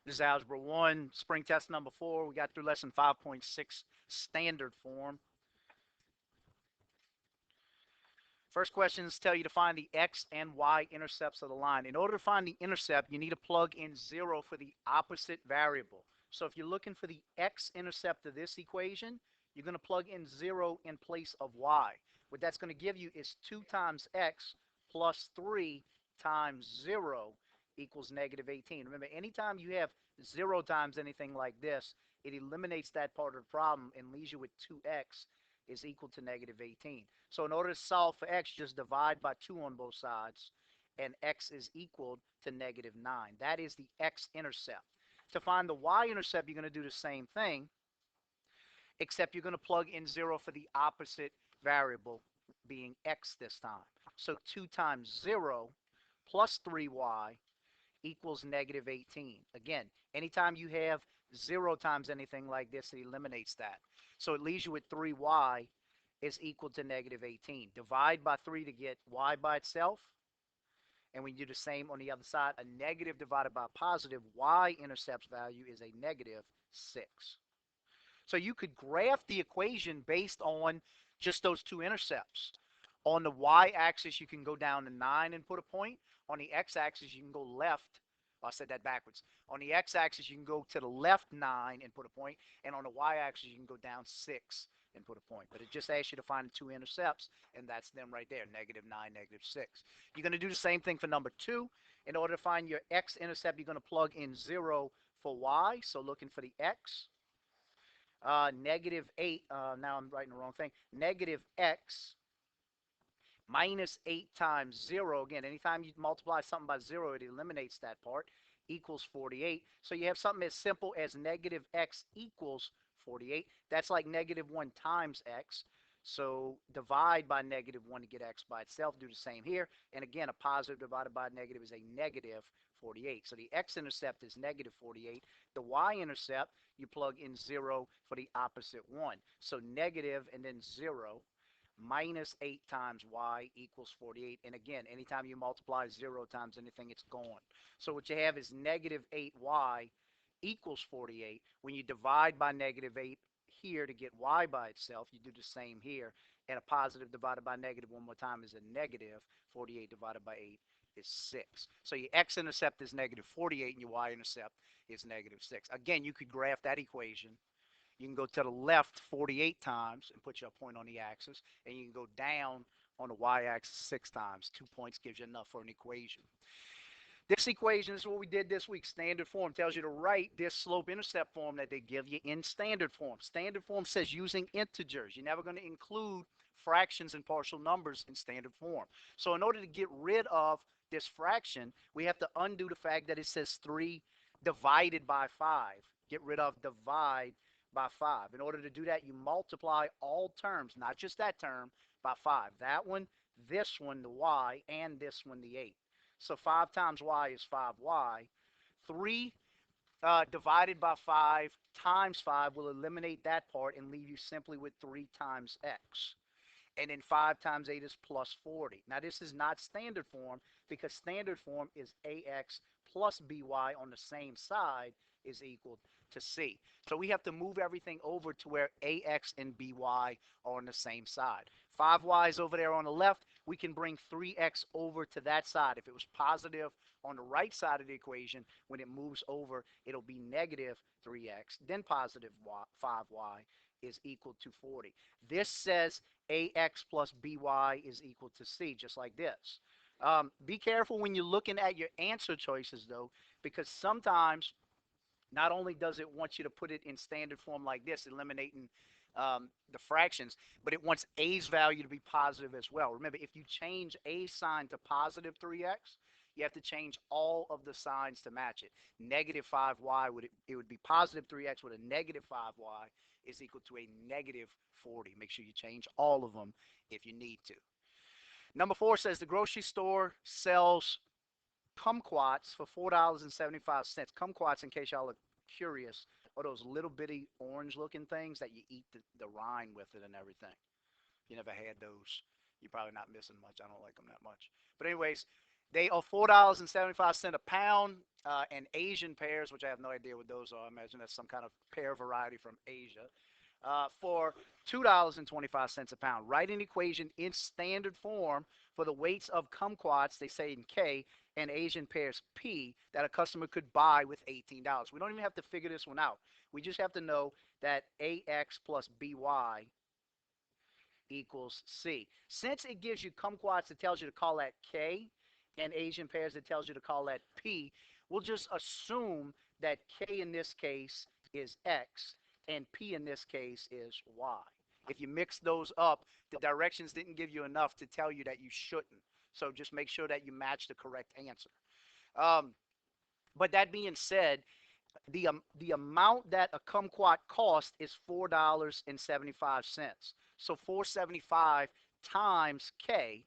This is Algebra 1, spring test number 4. We got through lesson 5.6, standard form. First questions tell you to find the x and y intercepts of the line. In order to find the intercept, you need to plug in 0 for the opposite variable. So if you're looking for the x-intercept of this equation, you're going to plug in 0 in place of y. What that's going to give you is 2 times x plus 3 times 0 equals negative 18. Remember, anytime you have 0 times anything like this, it eliminates that part of the problem and leaves you with 2x is equal to negative 18. So in order to solve for x, just divide by 2 on both sides, and x is equal to negative 9. That is the x-intercept. To find the y-intercept, you're going to do the same thing, except you're going to plug in 0 for the opposite variable, being x this time. So 2 times 0 plus 3y equals negative 18. Again, anytime you have 0 times anything like this, it eliminates that. So it leaves you with 3y is equal to negative 18. Divide by 3 to get y by itself. And when you do the same on the other side, a negative divided by a positive, y-intercept's value is a negative 6. So you could graph the equation based on just those two intercepts. On the y-axis, you can go down to 9 and put a point. On the x-axis, you can go left. Oh, I said that backwards. On the x-axis, you can go to the left 9 and put a point. And on the y-axis, you can go down 6 and put a point. But it just asks you to find the two intercepts, and that's them right there, negative 9, negative 6. You're going to do the same thing for number 2. In order to find your x-intercept, you're going to plug in 0 for y. So looking for the x. Negative 8, now I'm writing the wrong thing, negative x minus 8 times 0. Again, anytime you multiply something by 0, it eliminates that part, equals 48. So you have something as simple as negative x equals 48. That's like negative 1 times x. So divide by negative 1 to get x by itself. Do the same here. And again, a positive divided by a negative is a negative 48. So the x-intercept is negative 48. The y-intercept, you plug in 0 for the opposite one. So negative and then 0 minus 8 times y equals 48. And again, anytime you multiply 0 times anything, it's gone. So what you have is negative 8y equals 48. When you divide by negative 8 here to get y by itself, you do the same here. And a positive divided by negative one more time is a negative. 48 divided by 8 is 6. So your x-intercept is negative 48 and your y-intercept is negative 6. Again, you could graph that equation. You can go to the left 48 times and put your point on the axis, and you can go down on the y-axis 6 times. 2 points gives you enough for an equation. This equation is what we did this week. Standard form tells you to write this slope-intercept form that they give you in standard form. Standard form says using integers. You're never going to include fractions and partial numbers in standard form. So in order to get rid of this fraction, we have to undo the fact that it says 3 divided by 5. Get rid of divide by 5. In order to do that, you multiply all terms, not just that term, by 5. That one, this one, the y, and this one, the 8. So 5 times y is 5y. 3 divided by 5 times 5 will eliminate that part and leave you simply with 3 times x. And then 5 times 8 is plus 40. Now this is not standard form because standard form is ax plus by on the same side is equal to c. So we have to move everything over to where ax and by are on the same side. 5y is over there on the left. We can bring 3x over to that side. If it was positive on the right side of the equation, when it moves over, it'll be negative 3x, then positive 5y is equal to 40. This says ax plus by is equal to c, just like this. Be careful when you're looking at your answer choices, though, because sometimes not only does it want you to put it in standard form like this, eliminating the fractions, but it wants a's value to be positive as well. Remember, if you change a sign to positive 3x, you have to change all of the signs to match it. Negative 5y, it would be positive 3x with a negative 5y is equal to a negative 40. Make sure you change all of them if you need to. Number 4 says the grocery store sells kumquats for $4.75. Kumquats, in case y'all are curious, are those little bitty orange looking things that you eat the rind with it and everything. If you never had those, you're probably not missing much. I don't like them that much. But anyways, They are $4.75 a pound, and Asian pears, which I have no idea what those are. I imagine that's some kind of pear variety from Asia, for $2.25 a pound. Write an equation in standard form for the weights of kumquats, they say in K, and Asian pears P, that a customer could buy with $18. We don't even have to figure this one out. We just have to know that AX plus BY equals C. Since it gives you kumquats, it tells you to call that K, and Asian pears, it tells you to call that P, we'll just assume that K in this case is X, and P in this case is Y. If you mix those up, the directions didn't give you enough to tell you that you shouldn't. So just make sure that you match the correct answer. Um, but that being said, the amount that a kumquat cost is $4.75. So 475 times K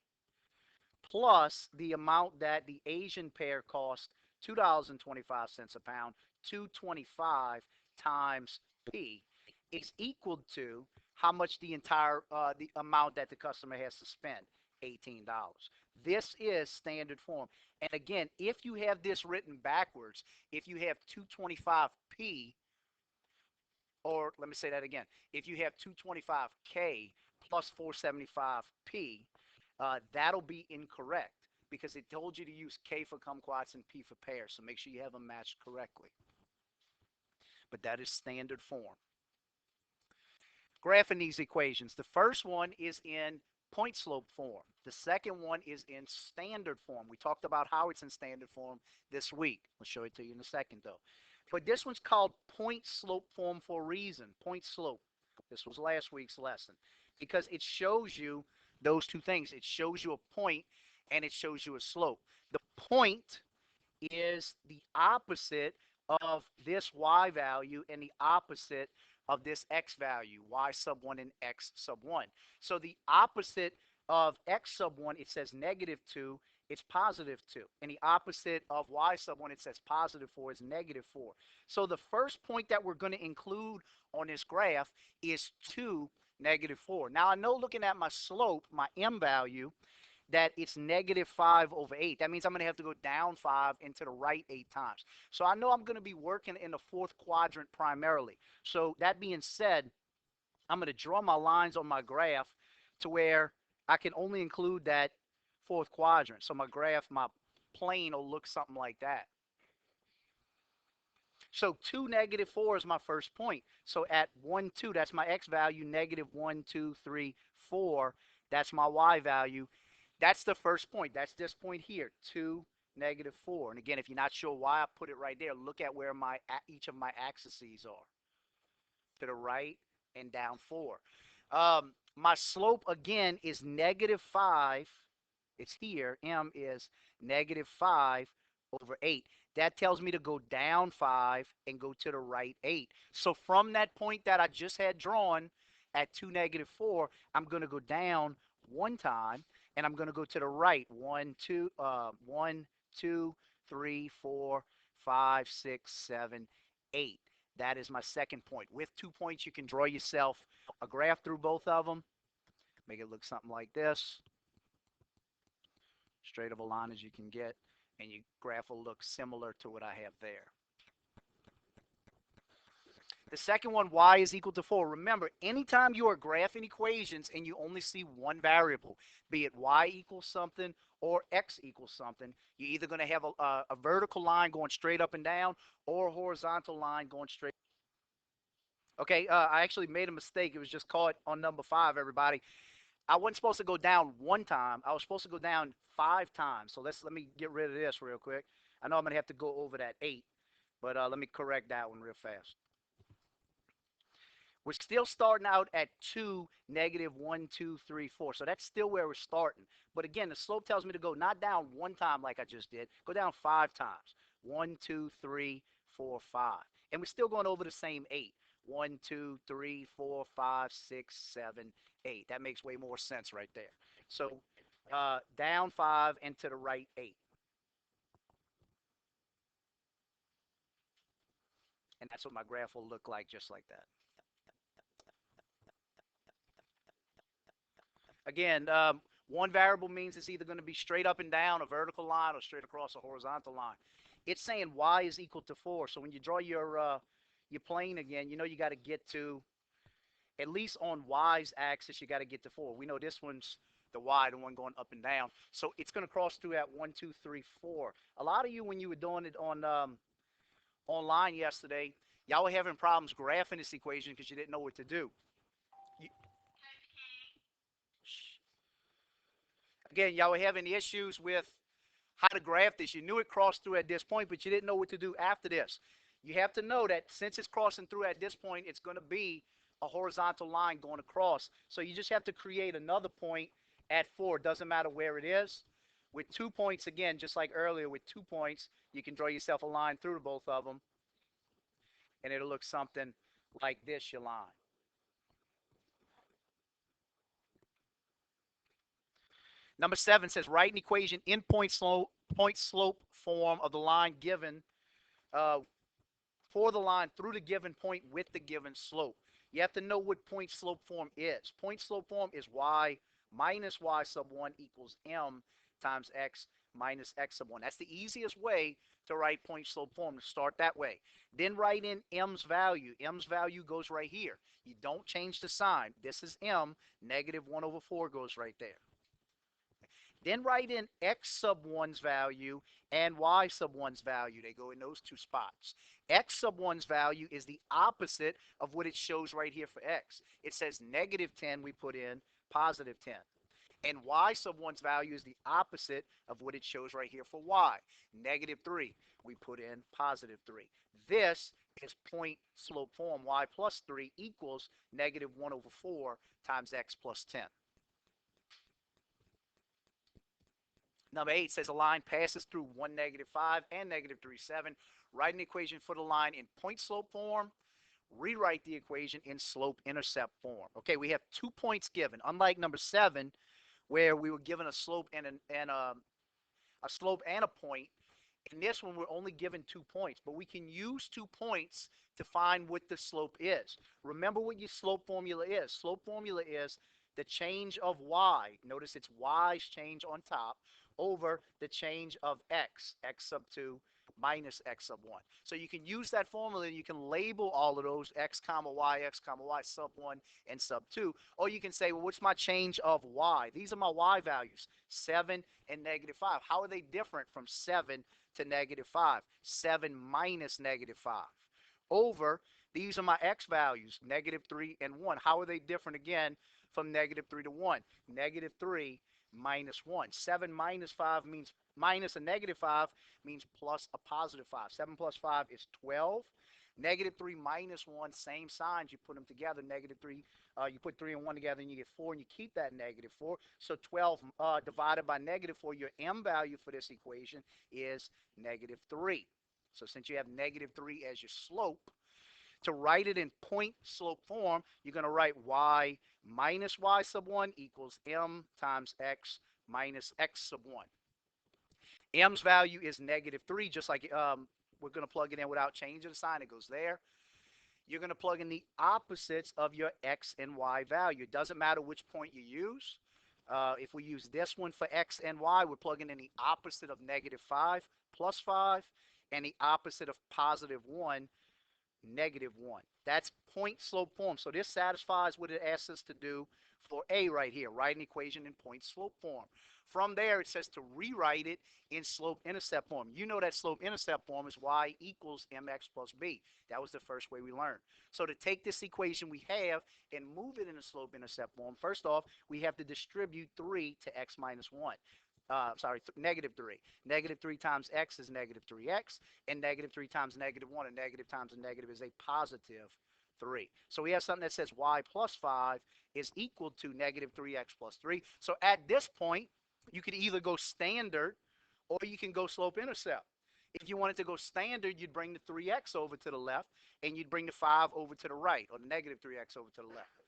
plus the amount that the Asian pear cost, $2.25 a pound, 225 times P is equal to how much the amount that the customer has to spend, $18. This is standard form. And again, if you have this written backwards, if you have 225P, or let me say that again, if you have 225K plus 475P, that'll be incorrect because it told you to use K for kumquats and P for pears. So make sure you have them matched correctly. But that is standard form. Graphing these equations. The first one is in point slope form. The second one is in standard form. We talked about how it's in standard form this week. I'll show it to you in a second though. But this one's called point slope form for a reason. Point slope. This was last week's lesson because it shows you those two things. It shows you a point and it shows you a slope. The point is the opposite of this y value and the opposite of this x value, y sub 1 and x sub 1. So the opposite of x sub 1, it says negative 2, it's positive 2. And the opposite of y sub 1, it says positive 4, is negative 4. So the first point that we're going to include on this graph is 2, negative 4. Now I know looking at my slope, my m value, that it's negative 5 over 8. That means I'm going to have to go down 5 and to the right 8 times. So I know I'm going to be working in the fourth quadrant primarily. So that being said, I'm going to draw my lines on my graph to where I can only include that fourth quadrant. So my graph, my plane will look something like that. So 2, negative 4 is my first point. So at 1, 2, that's my x value, negative 1, 2, 3, 4, that's my y value. That's the first point. That's this point here, 2, negative 4. And again, if you're not sure why I put it right there, look at where each of my axes are. To the right and down 4. My slope, again, is negative 5. It's here. M is negative 5 over 8. That tells me to go down 5 and go to the right 8. So from that point that I just had drawn at 2, negative 4, I'm going to go down one time, and I'm going to go to the right. 1, 2, 1, 2, 3, 4, 5, 6, 7, 8. That is my second point. With 2 points, you can draw yourself a graph through both of them. Make it look something like this. Straight of a line as you can get, and your graph will look similar to what I have there. The second one, y is equal to 4. Remember, anytime you are graphing equations and you only see one variable, be it y equals something or x equals something, you're either going to have a vertical line going straight up and down or a horizontal line going straight. Okay, I actually made a mistake. It was just caught on number 5, everybody. I wasn't supposed to go down one time. I was supposed to go down 5 times. So let me get rid of this real quick. I know I'm going to have to go over that 8, but let me correct that one real fast. We're still starting out at 2, negative 1, 2, 3, 4. So that's still where we're starting. But again, the slope tells me to go not down one time like I just did. Go down 5 times. 1, 2, 3, 4, 5. And we're still going over the same 8. 1, 2, 3, 4, 5, 6, 7, 8. That makes way more sense right there. So down 5 and to the right 8. And that's what my graph will look like, just like that. Again, One variable means it's either going to be straight up and down, a vertical line, or straight across a horizontal line. It's saying y is equal to 4. So when you draw your plane again, you know you got to get to, at least on y's axis, you got to get to 4. We know this one's the y, the one going up and down. So it's going to cross through at 1, 2, 3, 4. A lot of you, when you were doing it on online yesterday, y'all were having problems graphing this equation because you didn't know what to do. You, again, y'all were having issues with how to graph this. You knew it crossed through at this point, but you didn't know what to do after this. You have to know that since it's crossing through at this point, it's going to be a horizontal line going across. So you just have to create another point at 4. Doesn't matter where it is. With 2 points, again, just like earlier, with 2 points, you can draw yourself a line through both of them, and it'll look something like this, your line. Number 7 says write an equation in point slope form of the line given uh, for the line through the given point with the given slope. You have to know what point slope form is. Point slope form is y minus y sub 1 equals m times x minus x sub 1. That's the easiest way to write point slope form, to start that way. Then write in m's value. M's value goes right here. You don't change the sign. This is m. Negative 1 over 4 goes right there. Then write in x sub 1's value and y sub 1's value. They go in those two spots. X sub 1's value is the opposite of what it shows right here for x. It says negative 10, we put in positive 10. And y sub 1's value is the opposite of what it shows right here for y. Negative 3, we put in positive 3. This is point slope form. Y plus 3 equals negative 1 over 4 times x plus 10. Number 8 says a line passes through 1, negative 5 and negative 3, 7. Write an equation for the line in point slope form. Rewrite the equation in slope intercept form. Okay, we have 2 points given. Unlike number 7, where we were given a slope and a slope and a point. In this one, we're only given 2 points, but we can use 2 points to find what the slope is. Remember what your slope formula is. Slope formula is the change of y. Notice it's y's change on top over the change of x sub 2 minus x sub 1. So you can use that formula. You can label all of those x comma y, sub 1, and sub 2. Or you can say, well, what's my change of y? These are my y values, 7 and negative 5. How are they different from 7 to negative 5? 7 minus negative 5. Over, these are my x values, negative 3 and 1. How are they different again from negative 3 to 1? Negative 3 minus 1. 7 minus 5 means minus a negative 5 means plus a positive 5. 7 plus 5 is 12. Negative 3 minus 1, same signs. You put them together. Negative 3, you put 3 and 1 together, and you get 4, and you keep that negative 4. So 12 divided by negative 4, your m value for this equation is negative 3. So since you have negative 3 as your slope, to write it in point slope form, you're going to write y minus y sub 1 equals m times x minus x sub 1. M's value is negative 3, just like we're going to plug it in without changing the sign. It goes there. You're going to plug in the opposites of your x and y value. It doesn't matter which point you use. If we use this one for x and y, we're plugging in the opposite of negative 5 plus 5 and the opposite of positive 1 negative 1. That's point slope form. So this satisfies what it asks us to do for A right here. Write an equation in point slope form. From there, it says to rewrite it in slope intercept form. You know that slope intercept form is y equals mx plus b. That was the first way we learned. So to take this equation we have and move it in a slope intercept form, first off, we have to distribute 3 to x minus 1. Negative 3. Negative 3 times x is negative 3x, and negative 3 times negative 1, and negative times a negative is a positive 3. So we have something that says y plus 5 is equal to negative 3x plus 3. So at this point, you could either go standard or you can go slope intercept. If you wanted to go standard, you'd bring the 3x over to the left, and you'd bring the 5 over to the right, or the negative 3x over to the left.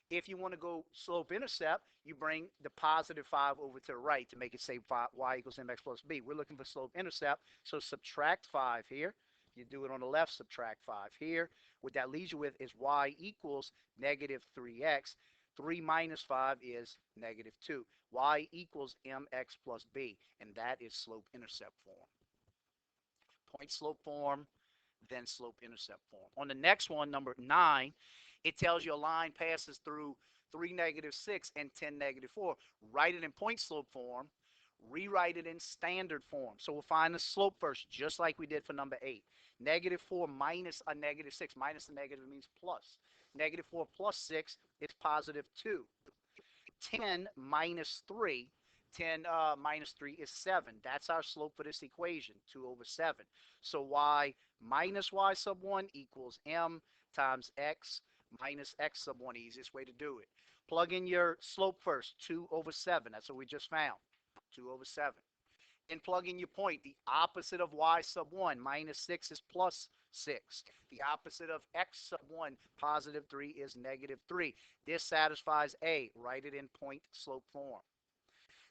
If you want to go slope intercept, you bring the positive 5 over to the right to make it say y equals mx plus b. We're looking for slope intercept, so subtract 5 here. You do it on the left, subtract 5 here. What that leaves you with is y equals negative 3x. 3 minus 5 is negative 2. Y equals mx plus b, and that is slope-intercept form. Point slope form, then slope intercept form. On the next one, number 9, it tells you a line passes through 3, negative 6, and 10, negative 4. Write it in point slope form, rewrite it in standard form. So we'll find the slope first, just like we did for number 8. Negative 4 minus a negative 6. Minus a negative means plus. Negative 4 plus 6 is positive 2. 10 minus 3. 10 minus 3 is 7. That's our slope for this equation, 2 over 7. So y minus y sub 1 equals m times x minus x sub 1. Easiest way to do it. Plug in your slope first, 2 over 7. That's what we just found, 2 over 7. Then plug in your point. The opposite of y sub 1, minus 6 is plus 6. The opposite of x sub 1, positive 3, is negative 3. This satisfies A. Write it in point slope form.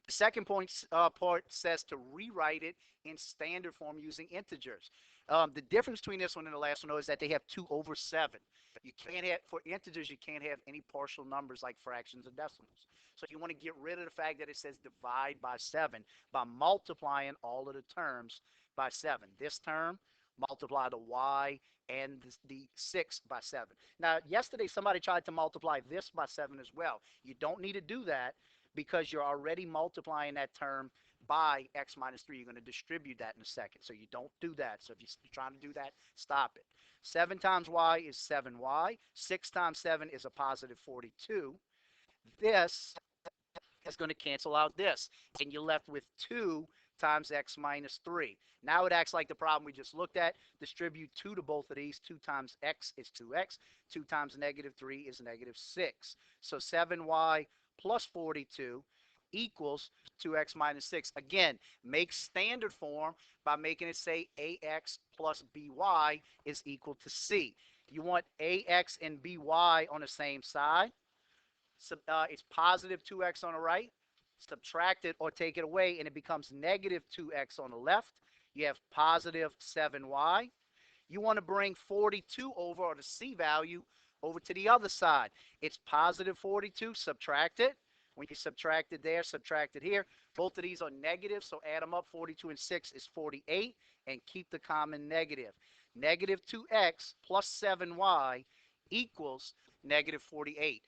The second part says to rewrite it in standard form using integers. The difference between this one and the last one is that they have 2 over 7. You can't have, for integers, you can't have any partial numbers like fractions or decimals. So you want to get rid of the fact that it says divide by 7 by multiplying all of the terms by 7. This term, multiply the y and the 6 by 7. Now, yesterday somebody tried to multiply this by 7 as well. You don't need to do that because you're already multiplying that term by x minus 3. You're going to distribute that in a second. So you don't do that. So if you're trying to do that, stop it. 7 times y is 7y. 6 times 7 is a positive 42. This is going to cancel out this. And you're left with 2 times x minus 3. Now it acts like the problem we just looked at. Distribute 2 to both of these. 2 times x is 2x. 2 times negative 3 is negative 6. So 7y plus 42 equals 2x minus 6. Again, make standard form by making it say ax plus by is equal to c. You want ax and by on the same side. It's positive 2x on the right. Subtract it or take it away, and it becomes negative 2x on the left. You have positive 7y. You want to bring 42 over, or the c value, over to the other side. It's positive 42. Subtract it. When you subtract it there, subtract it here. Both of these are negative, so add them up. 42 and 6 is 48, and keep the common negative. Negative 2x plus 7y equals negative 48.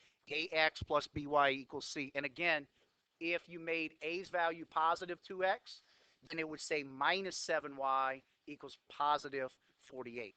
ax plus by equals c. And again, if you made a's value positive 2x, then it would say minus 7y equals positive 48.